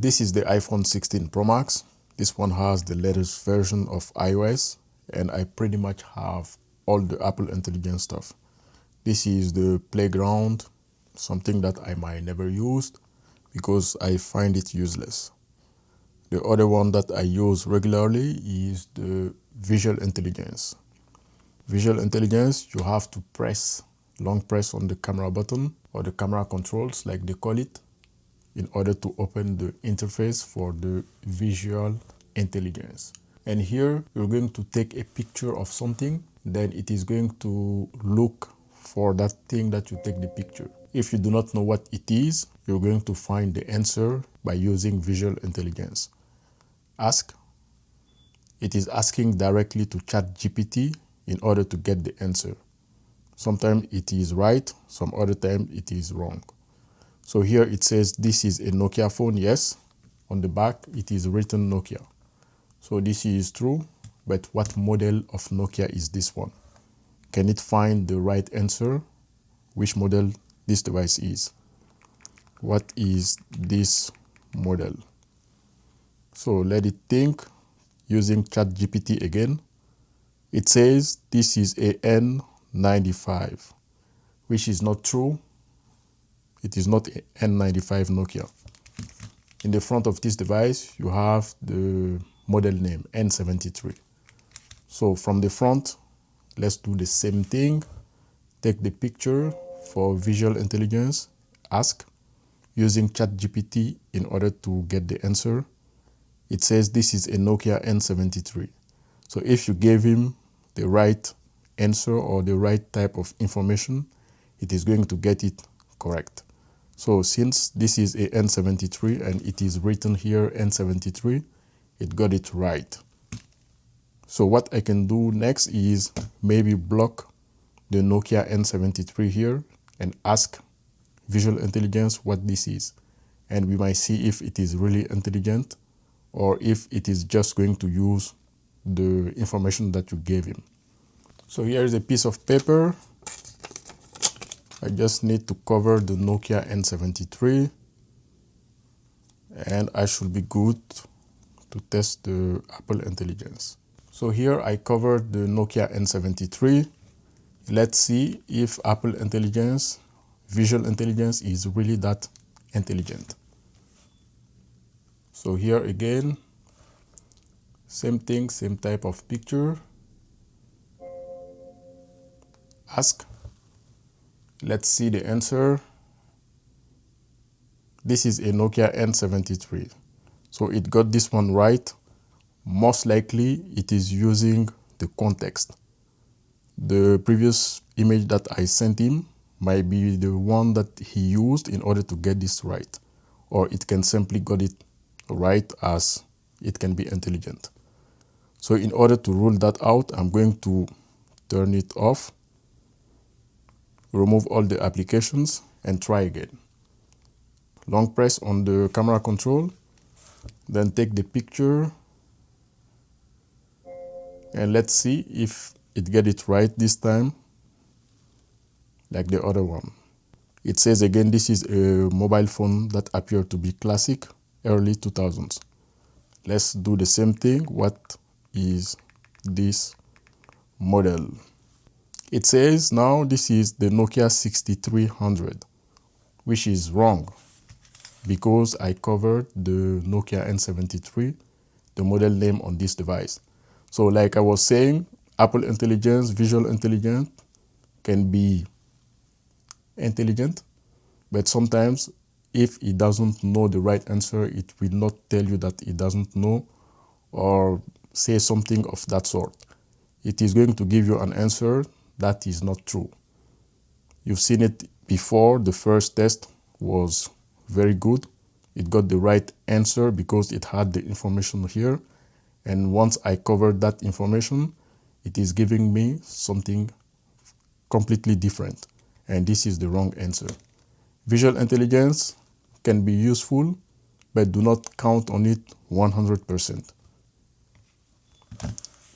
This is the iPhone 16 Pro Max. This one has the latest version of iOS, and I pretty much have all the Apple Intelligence stuff. This is the playground, something that I might never use because I find it useless. The other one that I use regularly is the Visual Intelligence. Visual Intelligence, you have to long press on the camera button or the camera controls like they call it, in order to open the interface for the Visual Intelligence. And here you're going to take a picture of something, then it is going to look for that thing that you take the picture. If you do not know what it is, you're going to find the answer by using Visual Intelligence. Ask. It is asking directly to ChatGPT in order to get the answer. Sometimes it is right, some other time it is wrong. So here it says this is a Nokia phone, yes. On the back it is written Nokia. So this is true, but what model of Nokia is this one? Can it find the right answer? Which model this device is? What is this model? So let it think using ChatGPT again. It says this is a N95, which is not true. It is not a N95 Nokia. In the front of this device, you have the model name N73. So from the front, let's do the same thing. Take the picture for Visual Intelligence, ask, using ChatGPT in order to get the answer. It says this is a Nokia N73. So if you gave him the right answer or the right type of information, it is going to get it correct. So since this is a N73 and it is written here N73, it got it right. So what I can do next is maybe block the Nokia N73 here and ask Visual Intelligence what this is. And we might see if it is really intelligent or if it is just going to use the information that you gave him. So here is a piece of paper. I just need to cover the Nokia N73 and I should be good to test the Apple Intelligence. So here I covered the Nokia N73. Let's see if Apple Intelligence, Visual Intelligence is really that intelligent. So here again, same thing, same type of picture. Ask. Let's see the answer. This is a Nokia N73. So it got this one right. Most likely it is using the context. The previous image that I sent him might be the one that he used in order to get this right. Or it can simply got it right as it can be intelligent. So in order to rule that out, I'm going to turn it off, remove all the applications and try again. Long press on the camera control, then take the picture and let's see if it get it right this time like the other one. It says again this is a mobile phone that appeared to be classic, early 2000s. Let's do the same thing. What is this model? It says now this is the Nokia 6300, which is wrong because I covered the Nokia N73, the model name on this device. So like I was saying, Apple Intelligence, Visual Intelligence can be intelligent, but sometimes if it doesn't know the right answer, it will not tell you that it doesn't know or say something of that sort. It is going to give you an answer that is not true. You've seen it before. The first test was very good. It got the right answer because it had the information here. And once I covered that information, it is giving me something completely different. And this is the wrong answer. Visual Intelligence can be useful, but do not count on it 100%.